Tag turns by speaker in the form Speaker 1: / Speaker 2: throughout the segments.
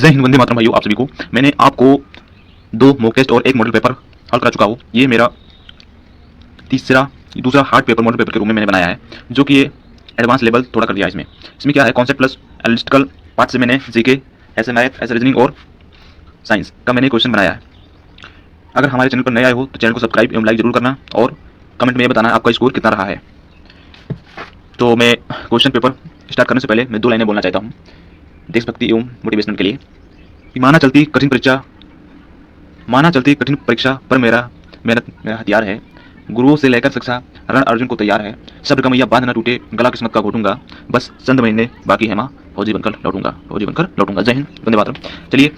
Speaker 1: जय हिंद, वंदे मातरम भाइयों। आप सभी को मैंने आपको 2 मॉक टेस्ट और 1 मॉडल पेपर हल करा चुका हूँ। ये मेरा दूसरा हार्ड पेपर मॉडल पेपर के रूप में मैंने बनाया है, जो कि ये एडवांस लेवल थोड़ा कर दिया है। इसमें क्या है, कॉन्सेप्ट प्लस एनालिटिकल पार्ट से मैंने जीके, एसएमएफ, ऐसे रीजनिंग और साइंस का मैंने क्वेश्चन बनाया है। अगर हमारे चैनल पर नए आए हो तो चैनल को सब्सक्राइब एवं लाइक जरूर करना और कमेंट में ये बताना आपका स्कोर कितना रहा है। तो मैं क्वेश्चन पेपर स्टार्ट करने से पहले मैं 2 लाइनें बोलना चाहता हूँ देशभक्ति एवं मोटिवेशनल के लिए। माना चलती कठिन परीक्षा पर मेरा हथियार है। गुरुओं से लेकर शिक्षा रण अर्जुन को तैयार है। शब्द का मैया बांध न टूटे, गला किस्मत का घोटूंगा, बस चंद महीने बाकी है माँ, फौजी बनकर लौटूंगा। जय हिंद, वंदे मातरम। चलिए,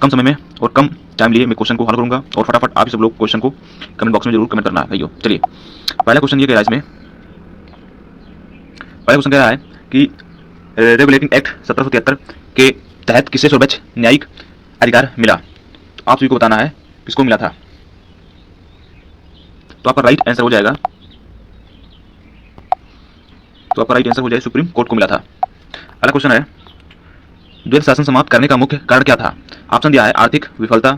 Speaker 1: कम समय में और कम टाइम लिए मैं क्वेश्चन को हल करूंगा और फटाफट आप सब लोग क्वेश्चन को कमेंट बॉक्स में जरूर कमेंट करना है भाइयों। चलिए, पहला क्वेश्चन ये कह रहा है कि रेगुलेटिंग एक्ट 1773 के तहत किसे सर्वोच्च न्यायिक अधिकार मिला। तो आप सभी को बताना है किसको मिला था। तो आपका राइट आंसर हो जाएगा सुप्रीम कोर्ट को मिला था। अगला क्वेश्चन है, द्वैध शासन समाप्त करने का मुख्य कारण क्या था। ऑप्शन दिया है आर्थिक विफलता,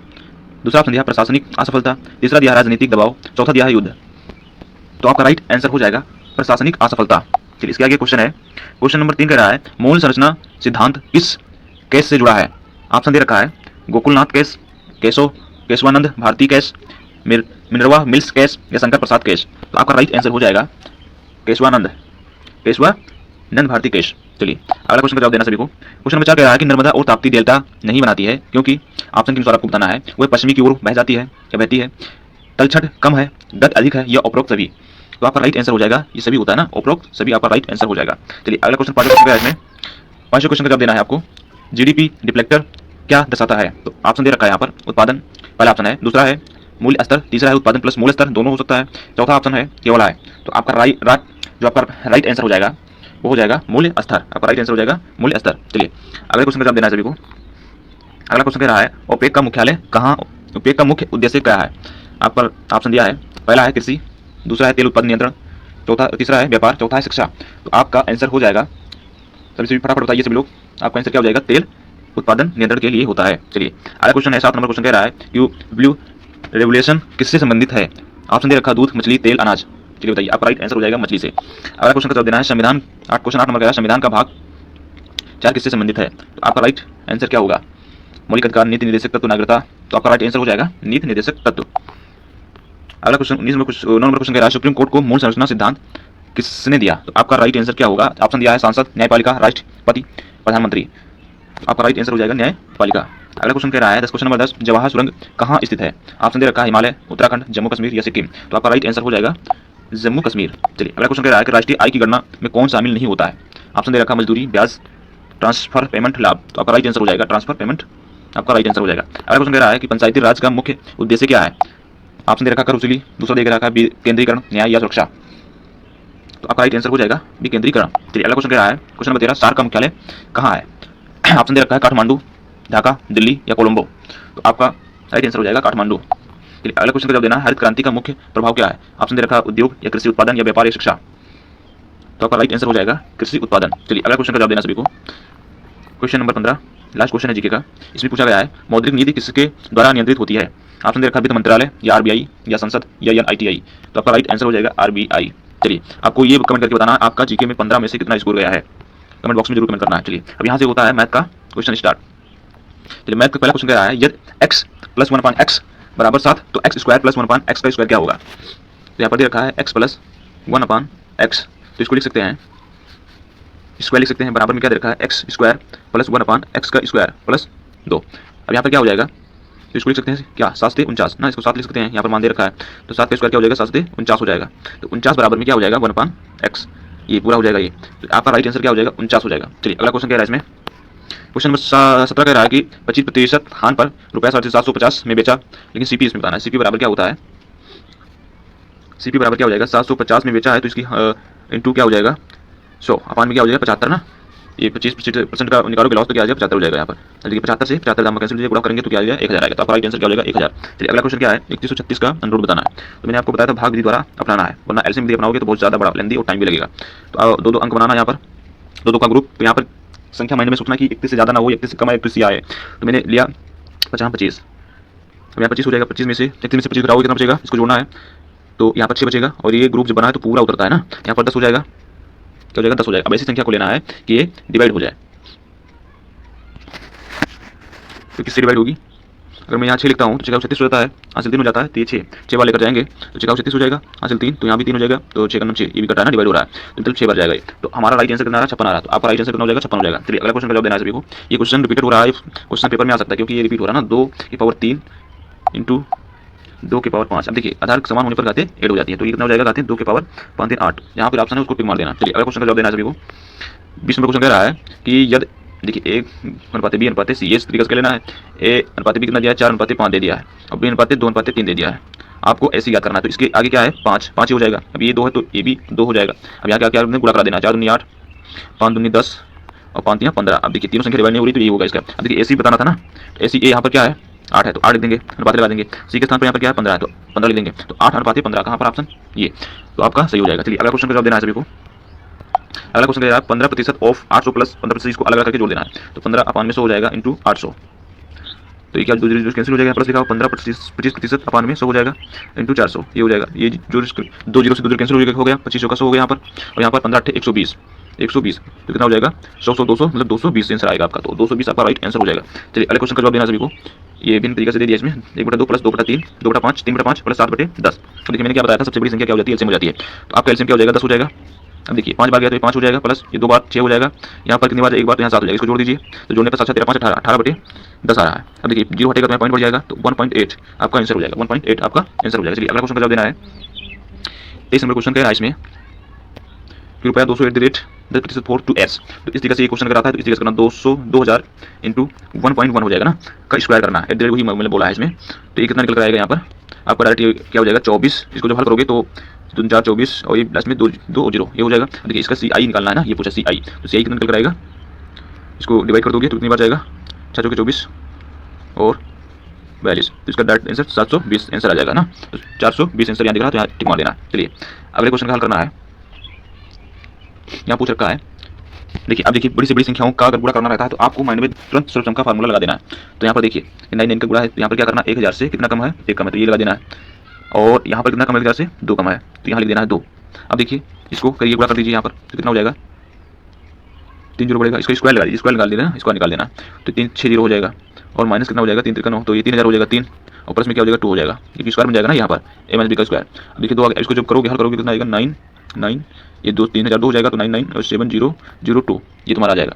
Speaker 1: दूसरा ऑप्शन दिया है प्रशासनिक असफलता, तीसरा दिया है राजनीतिक दबाव, चौथा दिया है युद्ध। तो आपका राइट आंसर हो जाएगा प्रशासनिक असफलता। चलिए, इसके आगे क्वेश्चन है, क्वेश्चन नंबर 3 कह रहा है, मूल संरचना सिद्धांत किस केस से जुड़ा है। ऑप्शन दे रखा है Gokulnath case, Keshavananda Bharati case, Minerva Mills case या शंकर प्रसाद केस। तो आपका राइट आंसर हो जाएगा केशवानंद भारती केस। चलिए, अगला क्वेश्चन का जवाब देना सभी को। क्वेश्चन नंबर 4 कह रहा है कि नर्मदा और ताप्ती डेल्टा नहीं बनाती है क्योंकि ऑप्शन के अनुसार आपको बताना है, वह पश्चिमी की ओर बह जाती है या बहती है, तलछट कम है, गत अधिक है या उपरोक्त सभी। तो आपका राइट आंसर हो जाएगा, ये सभी होता है ना, उपरोक्त सभी आपका राइट आंसर हो जाएगा। चलिए, अगला क्वेश्चन 5 क्वेश्चन है, इसमें 5 क्वेश्चन का जवाब देना है आपको। जीडीपी डिफ्लेक्टर क्या दर्शाता है। तो ऑप्शन दे रखा है यहाँ पर उत्पादन पहला ऑप्शन है, दूसरा है मूल्य स्तर, तीसरा है उत्पादन प्लस मूल्य स्तर, दोनों हो सकता है, चौथा ऑप्शन है केवल आय। तो आपका राइट आंसर हो जाएगा वो हो जाएगा मूल्य स्तर। आपका राइट आंसर हो जाएगा मूल्य स्तर। चलिए, अगले क्वेश्चन का जवाब देना है सभी को। अगला क्वेश्चन कह रहा है, ओपेक का मुख्यालय कहाँ, ओपेक का मुख्य उद्देश्य क्या है। आप पर ऑप्शन दिया है, पहला है कृषि, दूसरा है तेल उत्पादन नियंत्रण, तीसरा है व्यापार, चौथा है शिक्षा। तो आपका आंसर हो जाएगा, सभी फटाफट बताइए सभी लोग, आपका आंसर क्या हो जाएगा, तेल उत्पादन नियंत्रण के लिए होता है। चलिए, अगला क्वेश्चन है 7 नंबर क्वेश्चन कह रहा है कि ब्लू रेवोल्यूशन किससे संबंधित है। ऑप्शन दे रखा दूध, मछली, तेल, अनाज। चलिए बताइए, आपका राइट आंसर हो जाएगा मछली से। अगला क्वेश्चन का जवाब देना है संविधान, क्वेश्चन 8 नंबर कह रहा है संविधान का भाग 4 किससे संबंधित है। तो आपका राइट आंसर क्या होगा, मौलिक अधिकार, नीति निर्देशक तत्व, नागरिकता। तो आपका राइट आंसर हो जाएगा नीति निर्देशक तत्व। अगला क्वेश्चन 9 नंबर क्वेश्चन कह रहा है सुप्रीम कोर्ट को मूल संरचना सिद्धांत किसने दिया। तो आपका राइट आंसर क्या होगा, ऑप्शन दिया है सांसद, न्यायपालिका, राष्ट्रपति, प्रधानमंत्री। तो आपका राइट आंसर हो जाएगा न्यायपालिका। अगला क्वेश्चन कह रहा है क्वेश्चन नंबर 10, जवाहर सुरंग कहाँ स्थित है। ऑप्शन दे रखा है हिमालय, उत्तराखंड, जम्मू कश्मीर या सिक्किम। तो आपका राइट आंसर हो जाएगा जम्मू कश्मीर। चलिए, अगला क्वेश्चन कह रहा है कि राष्ट्रीय आय की गणना में कौन शामिल नहीं होता है। ऑप्शन दे रखा मजदूरी, ब्याज, ट्रांसफर पेमेंट, लाभ। तो आपका राइट आंसर हो जाएगा ट्रांसफर पेमेंट, आपका राइट आंसर हो जाएगा। अगला क्वेश्चन कह रहा है कि पंचायती राज का मुख्य उद्देश्य क्या है। ऑप्शन दे रखा कर वसूली, दूसरा दे रखा केंद्रीकरण, न्याय या सुरक्षा। तो आपका राइट आंसर हो जाएगा विकेंद्रीकरण। चलिए, अगला क्वेश्चन कह रहा है क्वेश्चन नंबर 13, सार्क का मुख्यालय कहाँ है। ऑप्शन दे रखा है काठमांडू, ढाका, दिल्ली या कोलंबो। तो आपका राइट आंसर हो जाएगा काठमांडू। चलिए, अगला क्वेश्चन का जवाब देना है हरित क्रांति का मुख्य प्रभाव क्या है। ऑप्शन दे रखा है उद्योग या कृषि उत्पादन या व्यापार या शिक्षा। तो आपका राइट आंसर हो जाएगा कृषि उत्पादन। चलिए, अगला क्वेश्चन का जवाब देना सभी को। क्वेश्चन नंबर 15 लास्ट क्वेश्चन है जीके का। इसमें पूछा गया है मौद्रिक नीति किसके द्वारा नियंत्रित होती है। ऑप्शन दे रखा वित्त मंत्रालय या आरबीआई या संसद या एनआईटीआई। तो आपका राइट आंसर हो जाएगा आरबीआई। चलिए, आपको ये कमेंट करके बताना है आपका जीके में 15 में से कितना स्कोर गया है, कमेंट बॉक्स में जरूर कमेंट करना है। चलिए, अब यहाँ से होता है मैथ का क्वेश्चन स्टार्ट। चलिए, मैथ का पहला क्वेश्चन कह रहा है यदि x + 1/x बराबर 7 तो x² + 1/x का स्क्वायर क्या होगा। तो यहाँ पर दे रखा है x + 1/x, तो इसको लिख सकते हैं, स्क्वायर लिख सकते हैं, बराबर में क्या दे रखा है x² + 1/x का स्क्वायर प्लस 2। अब यहाँ पर क्या हो जाएगा, तो इसको लिख सकते हैं क्या 7 से 49 ना, इसको 7 लिख सकते हैं, यहाँ पर मान दे रखा है, तो 7 का स्क्वायर क्या हो जाएगा 7 से 49 हो जाएगा। तो 49 बराबर में क्या हो जाएगा 1/x, ये पूरा हो जाएगा ये। तो आपका राइट आंसर क्या हो जाएगा 49 हो जाएगा। चलिए, अगला क्वेश्चन कह रहा है इसमें क्वेश्चन नंबर 17 कह रहा है कि 25% हान पर ₹750 में बेचा, लेकिन सीपी इसमें बताना है, सीपी बराबर क्या होता है, सीपी बराबर क्या हो जाएगा 750 में बेचा है तो इसकी इंटू क्या हो जाएगा 100 अपान में क्या हो जाएगा 75 ना, ये 25% का निकालोगे लॉस तो क्या आ जाएगा 75 हो जाएगा यहाँ पर। देखिए 75 से 75 दाम कैंसिल गुणा करेंगे तो क्या आ जाएगा 1000 आएगा। तो आपका राइट आंसर क्या हो जाएगा 1000। चलिए, अगला क्वेश्चन क्या है 3136 का अनुरूप बताना है। तो मैंने आपको बताया था भाग विधि द्वारा अपनाना है, वरना एलसीएम विधि अपनाओगे तो बहुत ज़्यादा बड़ा लेंदी और टाइम भी लगेगा। तो 2 अंक बनाना यहाँ पर, 2 का ग्रुप, तो यहाँ पर संख्या माइंड में सोचना कि 31 से ज़्यादा ना हो, 31 से कम है, 31 से आए। तो मैंने लिया 50 25, अब यहाँ 25 हो जाएगा, 25 में से 31 में से 25 घटाओगे कितना बचेगा, इसको जोड़ना है तो यहाँ पर 6 बचेगा, और ये ग्रुप जब बना है तो पूरा उतरता है ना, यहाँ पर 10 हो जाएगा, क्या हो जाएगा 10 हो जाएगा। अब ऐसी संख्या को लेना है कि ये डिवाइड हो जाए, तो किससे डिवाइड होगी, अगर मैं यहाँ 6 लिखता हूँ तो 6 का 36 हो जाता है, हासिल 3 हो जाता है, तो ये 6 वाले लेकर जाएंगे तो 6 का 36 हो जाएगा, हासिल 3, तो यहाँ भी 3 हो जाएगा, तो 6 का 6 ये भी कटा है ना, डिवाइड हो रहा है, तो मतलब 6 बार जाएगा ये। तो हमारा राइट आंसर कितना आ रहा है, 56 आ रहा है, तो आपका राइट आंसर कितना हो जाएगा, 56 हो जाएगा। चलिए अगला क्वेश्चन का जवाब देना है सभी को। ये क्वेश्चन रिपीटेड हो रहा है, क्वेश्चन पेपर में आ सकता है क्योंकि ये रिपीट हो रहा है ना, 2 की पावर 3 इंटू 2 की पावर 5। अब देखिए आधार समान होने पर घातें ऐड हो जाती है, तो ये कितना हो जाएगा, घातें 2 की पावर 5 3 8, यहाँ पर ऑप्शन है उसको टिक मार देना। चलिए अगला क्वेश्चन का जवाब देना है सभी को। 20 नंबर क्वेश्चन कह रहा है कि यदि देखिए A/B/C ये इस तरीके से लेना है, A/B कितना दिया है, 4/5 दे दिया है, और B/2/3 दे दिया है, आपको ऐसे याद करना है। तो इसके आगे क्या है, 5 5 ही हो जाएगा, अब ये 2 है तो ये भी 2 हो जाएगा। अब यहाँ क्या क्या गुणा करा देना, 4 दूनी 8, 5 दूनी 10 और 5 3 15। अब देखिए तीनों संख्या डिवाइड नहीं हो रही तो ये होगा इसका। अब देखिए AC बताना था ना, AC A यहाँ पर क्या है 8 है तो 8 लिख देंगे, अनुपात लगा देंगे, C के स्थान पर यहाँ पर क्या है 15 है तो 15 लिख देंगे, तो 8/15 कहाँ पर ऑप्शन ये, तो आपका सही हो जाएगा। चलिए अगला क्वेश्चन का जवाब देना है सभी को। अगला क्वेश्चन क्या है, 15% ऑफ 800 प्लस 15% इसको अलग करके जोड़ देना है, तो 15/100 हो जाएगा इंटू 800, तो ये क्या जो कैंसिल हो जाएगा, प्लस लिखा हो 15%/100 हो जाएगा इंटू 400, ये हो जाएगा, ये जो 2 जीरो से 2 जीरो कैंसिल हो गया, 25 का 100 हो गया यहाँ पर, और यहाँ पर 15 8 120 120, तो कितना हो जाएगा 100 100 200 मतलब 220 आंसर आएगा आपका, तो 220 आपका राइट आंसर हो जाएगा। चलिए अगले क्वेश्चन का जवाब देना सभी को। ये भिन्न तरीके से दे दिया इसमें, 1/2 प्लस 2/3 2/5 3/5 प्लस 7/10। तो देखिए मैंने क्या बताया था, सबसे बड़ी संख्या क्या हो जाती है, एलसीएम हो जाती है, तो आपका एलसीएम क्या हो जाएगा 10 हो जाएगा। अब देखिए 5 बार गया तो ये 5 हो जाएगा, प्लस ये 2 बार 6 हो जाएगा, यहाँ पर कितनी बार, एक बार तो यहाँ 7 हो जाएगा, इसको जोड़ दीजिए तो जोड़ने पर 7 13 5 18 18/10 आ रहा है। अब देखिए 0 हटेगा तो यहाँ पॉइंट बढ़ जाएगा, तो 1.8 आपका आंसर हो जाएगा, 1.8 आपका आंसर हो जाएगा। चलिए अगला क्वेश्चन का जवाब देना है। 23 नंबर क्वेश्चन क्या है इसमें, कृपया 200 4 to s, तो इस तरीके से ये क्वेश्चन कराता है, तो इस तरीके से करना 2000 इंटू 1.1 हो जाएगा ना, का स्क्वायर करना है, वही मैंने बोला है इसमें। तो ये कितना निकल कर आएगा यहाँ पर आपका डायरेक्ट क्या हो जाएगा 24, इसको जब हल करोगे तो 2 4 24 और ये लास्ट में 2 0 ये हो जाएगा। देखिए इसका CI निकालना है ना, ये पूछा CI, तो CI कितना निकल कर आएगा, इसको डिवाइड कर दोगे तो कितनी बार जाएगा 6 चौके 24 और 42, तो इसका डायरेक्ट आंसर 720 आंसर आ जाएगा ना, तो 420 आंसर यहाँ दिख रहा है, तो यहाँ टिक मार देना। चलिए अगले क्वेश्चन का हल करना है, यहाँ पूछ रखा है। देखिए अब देखिए बड़ी से बड़ी संख्याओं का अगर गुणा करना रहता है तो आपको माइंड में तुरंत सर्वसम का फार्मूला लगा देना है। तो यहाँ पर देखिए 9 का गुणा है, तो यहाँ पर क्या करना है 1000 से कितना कम है, 1 कम है, तो ये लगा देना है, और यहाँ पर कितना कम है 1000 से 2 कम है, तो यहाँ लिख देना है 2। अब देखिए इसको करिए गुणा कर दीजिए यहाँ पर, तो कितना हो जाएगा 3 जीरो बढ़ेगा, इसको स्क्वायर लगा दीजिए, स्क्वायर निकाल देना, इसको निकाल देना, तो 3 6 जीरो हो जाएगा, और माइनस कितना हो जाएगा 3 3 9, तो ये 3000 हो जाएगा 3, और प्लस में क्या हो जाएगा 2 हो जाएगा, ये स्क्वायर बन जाएगा ना यहाँ पर A - B का स्क्वायर। अब देखिए 2 इसको जब करोगे हल करोगे कितना आएगा 9 9, ये 3000 2 हो जाएगा, तो 9 9 और 7002 ये तुम्हारा आ जाएगा।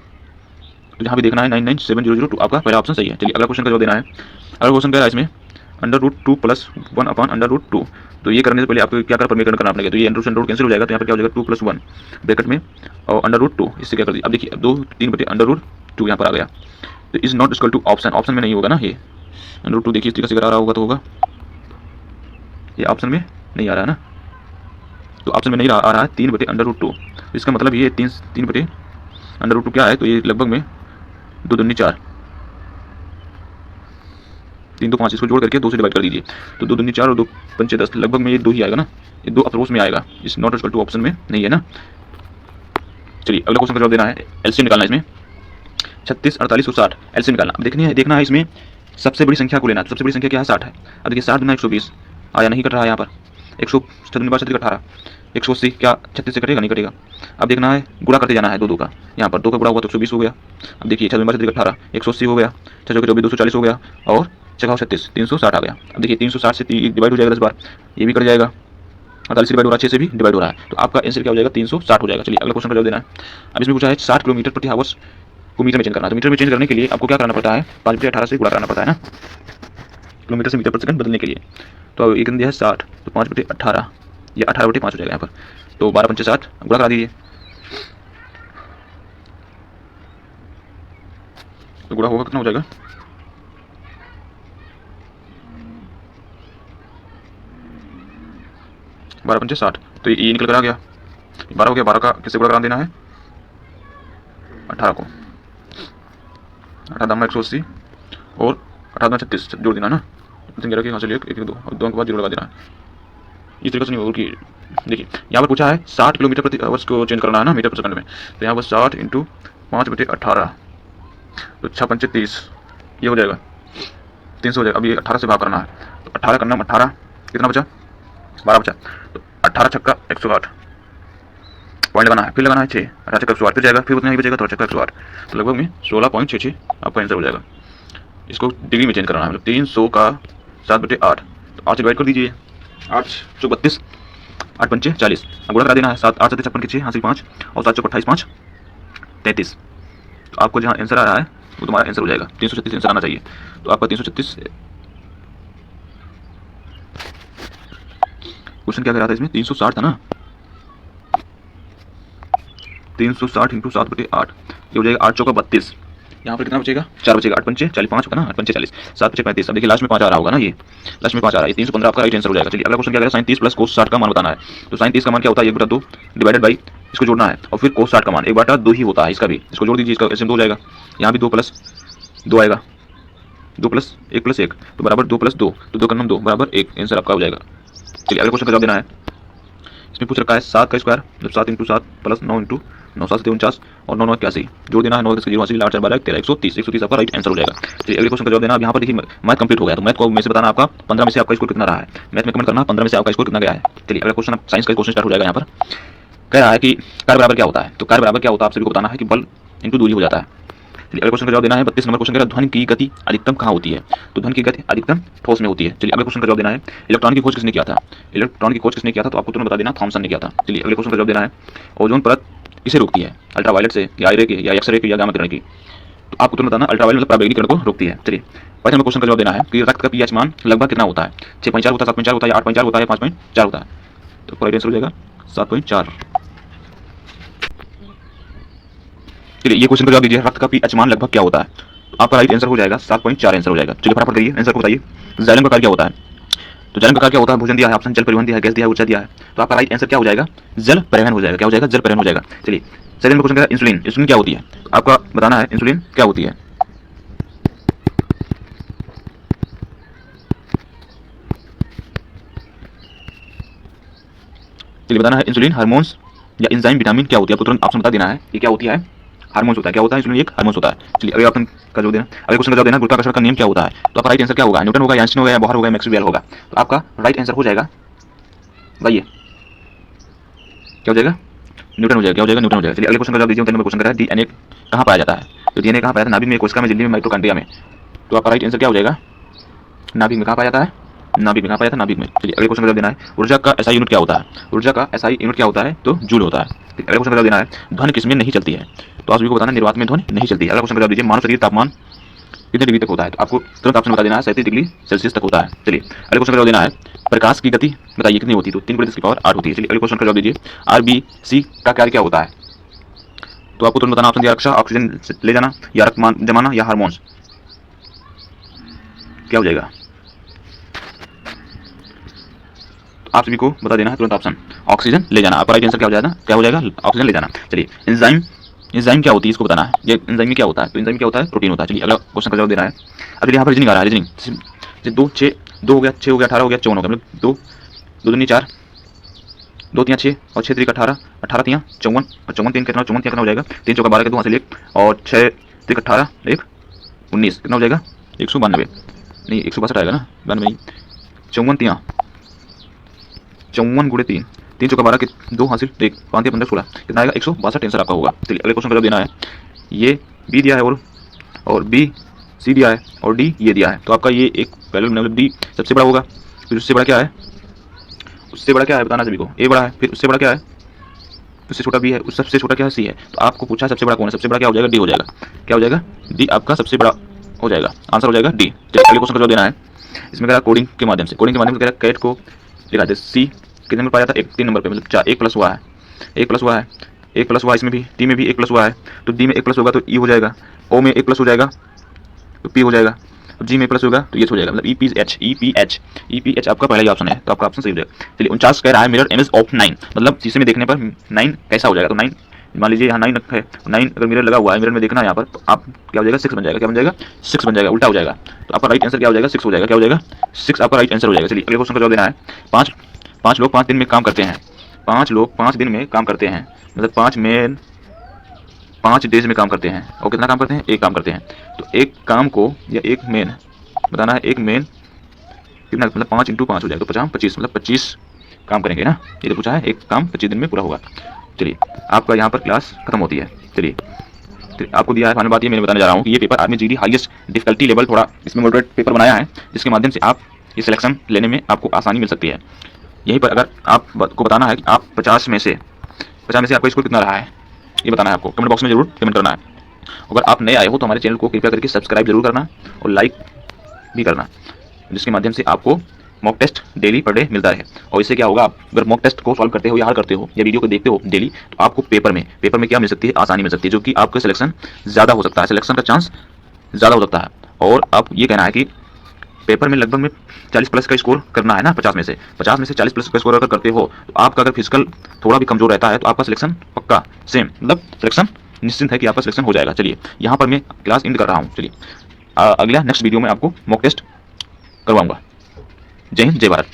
Speaker 1: तो जहाँ भी देखना है 9970002 आपका पहला ऑप्शन सही है। चलिए अगला क्वेश्चन का जवाब देना है। अगला क्वेश्चन क्या है इसमें, √2 + 1/√2, तो ये करने से पहले आपको क्या कर परमीकरण करना पड़ेगा, तो ये अंडर रूट कैंसिल हो जाएगा, तो यहाँ पर क्या हो जाएगा 2 + 1 ब्रैकेट में और √2 इससे क्या कर दिया। अब देखिए 2 3/√2 यहाँ पर आ गया, तो is not equal to option, option में नहीं होगा ना ये √2, देखिए इस तरीके से आ रहा होगा तो होगा, ये ऑप्शन में नहीं आ रहा है ना, तो ऑप्शन में नहीं आ रहा है 3/√2, इसका मतलब ये 3/√2 क्या है, तो ये लगभग में 2 दूनी 4 3 2 5, इसको जोड़ करके 2 से डिवाइड कर दीजिए, तो 2 दूनी 4 और 2 पंचे 10, लगभग में ये 2 ही आएगा ना, ये 2 अप्रोच में आएगा, इस नॉट इक्वल टू ऑप्शन में नहीं है ना। चलिए अगला क्वेश्चन का जवाब देना है, एलसीएम निकालना है इसमें 36 48 और 60 एलसीएम निकालना। अब देखना है इसमें सबसे बड़ी संख्या को लेना, तो सबसे बड़ी संख्या क्या है 60 है। अब देखिए 60 गुना 120 आया, नहीं कट रहा है यहाँ पर, 100 18 180 क्या 36 से कटेगा, नहीं कटेगा। अब देखना है गुणा करते जाना है 2 2 का, यहाँ पर 2 का गुणा हुआ तो 120 हो गया। अब देखिए 18 180 हो गया, 6 24 240 हो गया, और 36 360 आ गया। अब देखिए 360 से डिवाइड हो जाएगा 10 बार, ये भी कट जाएगा, 48 से डिवाइड हो रहा है, 6 से भी डिवाइड हो रहा है, तो आपका आंसर क्या हो जाएगा 360 हो जाएगा। चलिए अगला क्वेश्चन का जवाब देना है। अब इसमें पूछा है 60 किलोमीटर प्रति आवर्स को मीटर में चेंज करना, तो मीटर में चेंज करने के लिए आपको क्या करना पड़ता है 5/18 से गुणा करना पड़ता है ना, किलोमीटर से मीटर पर सेकंड बदलने के लिए। तो एक दिया है 60, तो 5/18 या 18/5 हो जाएगा यहाँ पर, तो 12 पंचे 60 गुणा करा दीजिए, तो गुणा होगा कितना हो जाएगा 12 पंचे 60, तो ये निकल कर आ गया 12 हो गया, 12 का किससे गुणा करा देना है 18 को, 18 दाम 180 और 18 36 जोड़ देना ना, संख्या के यहाँ से लिए 1 2 और 2 के बाद 0 लगा देना है, इस तरीके से नहीं होगी। देखिए यहाँ पर पूछा है 60 किलोमीटर प्रति आवर्स को चेंज करना है ना मीटर पर सेकंड में, तो यहाँ पर 60 × 5/18, तो 6×5 = 30, ये हो जाएगा 300 हो जाएगा। अब ये 18 से भाग करना है, तो 18 करना, 18 कितना बचा, 12 बचा, तो 18 छक्का 108 पॉइंट लगाना है, फिर लगाना है 6, 18 छक्का 108 फिर जाएगा, फिर उतना ही बचेगा, तो छक्का 108, तो लगभग में 16.66 आपका आंसर हो जाएगा। इसको डिग्री में चेंज कराना है, मतलब 300 का 7/8, तो 8 से डिवाइड कर दीजिए, 8 चौक 32, 8 पंचे 40, अब गुणा करा देना है, 7 8 7 56 के 6 हासिल 5 और 7 चौक 28 5 33, तो आपको जहाँ आंसर आ रहा है वो तुम्हारा आंसर हो जाएगा, 336 आंसर आना चाहिए। तो आपका 336 क्वेश्चन क्या कह रहा था इसमें, 360 था ना, 360 इंटू 7/8, ये हो जाएगा 8 चौका 32, यहाँ पर कितना बचेगा, 4 बचेगा, 8 पंचे 40 5 होगा ना, 8 पंचे 40, 7 पंचे 35, अब देखिए लास्ट में 5 आ रहा होगा ना, ये लास्ट में 5 आ रहा है, 315 आपका राइट आंसर हो जाएगा। चलिए अगला क्वेश्चन क्या करेगा, sin 30 प्लस cos 60 का मान बताना है। तो sin 30 का मान क्या होता है, 1/2 डिवाइडेड बाई, इसको जोड़ना है, और फिर cos 60 का मान 1/2 ही होता है, इसका भी इसको जोड़ दीजिए, इसका ऐसे 2 हो जाएगा, यहाँ भी 2 प्लस 2 आएगा, 2 प्लस 1 प्लस 1 तो बराबर 2 प्लस 2, तो 2 का 2 बराबर 1, आंसर आपका हो जाएगा। चलिए अगले क्वेश्चन का जवाब देना है। इसमें पूछ रखा है 7 का स्क्वायर, मतलब 7 इंटू 7 प्लस 9 इंटू 9 7 49 और 9 9 81, जोड़ देना है, 9 0 80 8 4 12 13 130, 130 आपका राइट आंसर हो जाएगा। चलिए अगले क्वेश्चन का जवाब देना। अब यहाँ पर देखिए मैथ कंप्लीट हो गया, तो मैथ को में से बताना आपका 15 में से आपका स्कोर कितना रहा है, मैथ में कमेंट करना 15 में से आपका स्कोर कितना गया है। चलिए अगला क्वेश्चन, साइंस का क्वेश्चन स्टार्ट हो जाएगा। यहाँ पर कह रहा है कि कार्य बराबर क्या होता है, तो कार्य बराबर क्या होता है आप सभी को बताना है कि बल इंटू दूरी हो जाता है। चलिए अगले क्वेश्चन का जवाब देना है। 32 नंबर क्वेश्चन कह रहा है ध्वनि की गति अधिकतम कहाँ होती है, तो ध्वनि की गति अधिकतम ठोस में होती है। चलिए अगले क्वेश्चन का जवाब देना है। इलेक्ट्रॉन की खोज किसने किया था, इलेक्ट्रॉन की खोज किसने किया था, तो आपको तुरंत बता देना, थॉमसन ने किया था। चलिए अगले क्वेश्चन का जवाब देना है। ओजोन परत किसे रोकती है, अल्ट्रावायलेट से या रे की या एक्सरे की या गामा किरण की, तो आपको तुरंत बताना अल्ट्रावायलेट मतलब पराबैंगनी किरण को रोकती है। चलिए 5 नंबर क्वेश्चन का जवाब देना है कि रक्त का पीएच मान लगभग कितना होता है, 6.4 होता है, 7.4 होता है, 8.4 होता है, 5.4 होता है, तो राइट आंसर हो जाएगा 7.4। चलिए ये क्वेश्चन का जवाब दीजिए, रक्त का पीएच मान लगभग क्या होता है, तो आपका राइट आंसर हो जाएगा 7.4 आंसर हो जाएगा। चलिए फटाफट करिए, आंसर को बताइए। जाइलम प्रकार क्या होता है, तो जल प्रकार क्या होता है, भोजन दिया है, ऑप्शन जल परिवहन दिया है, गैस दिया है, ऊर्जा दिया है, तो आपका राइट आंसर क्या हो जाएगा, जल परिवहन हो जाएगा। क्या हो जाएगा, जल परिवहन हो जाएगा। चलिए सेकंड में क्वेश्चन क्या है, इंसुलिन, इंसुलिन क्या होती है, तो आपका बताना है इंसुलिन क्या होती है। चलिए बताना है इंसुलिन हार्मोन्स या एंजाइम विटामिन क्या होती है, आपको तुरंत ऑप्शन बता देना है ये क्या होती है, हार्मोन्स होता है। क्या होता है, इंसुलिन एक हार्मोन्स होता है। चलिए अगले ऑप्शन का जवाब देना, अगले क्वेश्चन का जवाब देना, गुरुत्वाकर्षण का नियम क्या होता है, तो आपका राइट आंसर क्या होगा, न्यूटन होगा, आइंस्टीन होगा, या बोहर होगा, मैक्सवेल होगा, तो आपका राइट आंसर हो जाएगा, बताइए क्या हो जाएगा, न्यूटन हो जाएगा। क्या हो जाएगा, न्यूटन हो जाएगा। चलिए अगले क्वेश्चन का जवाब दीजिए। 29 क्वेश्चन कर रहा है डीएनए कहाँ पाया जाता है, तो डीएनए कहाँ पाया जाता है, नाभिक में, कोशिका में, झिल्ली में, माइटोकॉन्ड्रिया में, तो आपका राइट आंसर क्या हो जाएगा, नाभिक में। कहाँ पाया जाता है, नाभिक में। कहाँ पाया जाता है, नाभिक में। चलिए अगले क्वेश्चन का जवाब देना है। ऊर्जा का एसआई यूनिट क्या होता है, ऊर्जा का एसआई यूनिट क्या होता है, तो जूल होता है। अगले क्वेश्चन का जवाब देना है। ध्वनि किसमें नहीं चलती है, तो आप सभी को बताना निर्वात में ध्वनि नहीं चलती है। अगला क्वेश्चन का जवाब दीजिए। मानव शरीर तापमान कितने डिग्री तक होता है, तो आपको तुरंत ऑप्शन बता देना है, 37 डिग्री सेल्सियस तक होता है। चलिए अगले क्वेश्चन का जवाब देना है। प्रकाश की गति बताइए कितनी होती है, तो 3×10⁸ होती है। चलिए अगले क्वेश्चन का जवाब दीजिए। आरबीसी का कार्य क्या होता है, तो आपको तुरंत बताना, ऑप्शन दिया रक्षा, ऑक्सीजन ले जाना, या रक्त जमाना, या हार्मोन्स, क्या हो जाएगा, आप सभी को बता देना है तुरंत ऑप्शन, ऑक्सीजन ले जाना। आपका राइट आंसर क्या हो जाएगा, क्या हो जाएगा, ऑक्सीजन ले जाना। चलिए एंजाइम, एंजाइम क्या होती है इसको बताना है, ये एंजाइम में क्या होता है, तो एंजाइम क्या होता है, प्रोटीन होता है। चलिए अगला क्वेश्चन का जवाब देना है। अब यहाँ पर रीजनिंग आ रहा है, रीजनिंग 2 6 2 हो गया, 6 हो गया, 18 हो गया, 54 हो गया, मतलब 2 2 दूनी 4, 2 3 6 और 6 3 18, 18 3 54 और 54 3 कितना, 54 कितना हो जाएगा, 3 चौका 12 के 2 हासिल 1 और 6 3 18 1 19 कितना हो जाएगा, 192 नहीं 162 आएगा ना, 92 54 3 54 गुणे 3 3 चौका 12 के 2 हासिल 1 5 15 16 कितना आएगा, 162 आंसर आपका होगा। चलिए अगले क्वेश्चन का जवाब देना है। ये बी दिया है और बी सी दिया है और डी ये दिया है, तो आपका ये एक पहले मतलब डी सबसे बड़ा होगा, फिर उससे बड़ा क्या है, उससे बड़ा क्या है बताना सभी को, ए बड़ा है, फिर उससे बड़ा क्या है, उससे छोटा बी है, उस सबसे छोटा क्या है, सी है। तो आपको पूछा सबसे बड़ा कौन है, सबसे बड़ा क्या हो जाएगा, डी हो जाएगा। क्या हो जाएगा, डी आपका सबसे बड़ा हो जाएगा, आंसर हो जाएगा डी। चलिए अगले क्वेश्चन का जवाब देना है। इसमें कह रहा कोडिंग के माध्यम से, कोडिंग के माध्यम से कह रहा कैट को लिखा दे, सी कितने नंबर पाया था, 3 नंबर पे, मतलब 4 1 प्लस हुआ है, 1 प्लस हुआ है, 1 प्लस हुआ, इसमें भी टी में भी 1 प्लस हुआ है, तो डी में 1 प्लस होगा तो ई हो जाएगा, ओ में 1 प्लस हो जाएगा तो पी हो जाएगा, जी में प्लस होगा तो ये हो जाएगा, मतलब ई पी एच आपका पहला ही ऑप्शन है, तो आपका ऑप्शन सही हो जाएगा। चलिए 49 कह रहा है मिरर इमेज ऑफ 9, मतलब शीशे में देखने पर 9 कैसा हो जाएगा, तो 9 मान लीजिए यहाँ 9 है, 9 अगर मिरर लगा हुआ है, मिरर में देखना है यहाँ पर, तो आप क्या हो जाएगा, 6 बन जाएगा। क्या बन जाएगा, 6 बन जाएगा, उल्टा हो जाएगा, तो आपका राइट आंसर क्या हो जाएगा, 6 हो जाएगा। क्या हो जाएगा, 6 आपका राइट आंसर हो जाएगा। चलिए अगले क्वेश्चन का जवाब देना है। 5 लोग 5 दिन में काम करते हैं, 5 लोग 5 दिन में काम करते हैं, मतलब 5 मेन 5 डेज में काम करते हैं। और कितना काम करते हैं? एक काम करते हैं। तो एक काम को या एक मेन बताना है, एक मेन कितना, मतलब 5 × 5 हो जाएगा, तो 50 25, मतलब 25 काम करेंगे ना। ये तो पूछा है एक काम 25 दिन में पूरा होगा। चलिए आपका यहाँ पर क्लास खत्म होती है। चलिए आपको दिया है फाइनल बात, ये मैं बताने जा रहा हूँ कि ये paper army GD highest difficulty level, थोड़ा इसमें मॉडरेट पेपर बनाया है, जिसके माध्यम से आप ये सिलेक्शन लेने में आपको आसानी मिल सकती है। यहीं पर अगर आपको बताना है कि आप 50 में से आपका स्कोर कितना रहा है, ये बताना है आपको, कमेंट बॉक्स में जरूर कमेंट करना है। अगर आप नए आए हो तो हमारे चैनल को कृपया करके सब्सक्राइब जरूर करना और लाइक भी करना, जिसके माध्यम से आपको mock test daily per day मिलता रहे। और इससे क्या होगा, आप अगर मॉक टेस्ट को सॉल्व करते हो या हल करते हो या वीडियो को देखते हो डेली, तो आपको पेपर में क्या मिल सकती है, आसानी मिल सकती है, जो कि आपका सिलेक्शन ज़्यादा हो सकता है, सिलेक्शन का चांस ज़्यादा हो सकता है। और आप ये कहना है कि पेपर में लगभग में 40 प्लस का स्कोर करना है ना, 50 में से 40 प्लस का स्कोर अगर करते हो, तो आपका अगर फिजिकल थोड़ा भी कमजोर रहता है तो आपका सिलेक्शन पक्का सेम, मतलब सिलेक्शन निश्चिंत है कि आपका सिलेक्शन हो जाएगा। चलिए यहाँ पर मैं क्लास एंड कर रहा हूँ। चलिए अगला नेक्स्ट वीडियो में आपको मॉक टेस्ट करवाऊंगा। जय हिंद, जय भारत।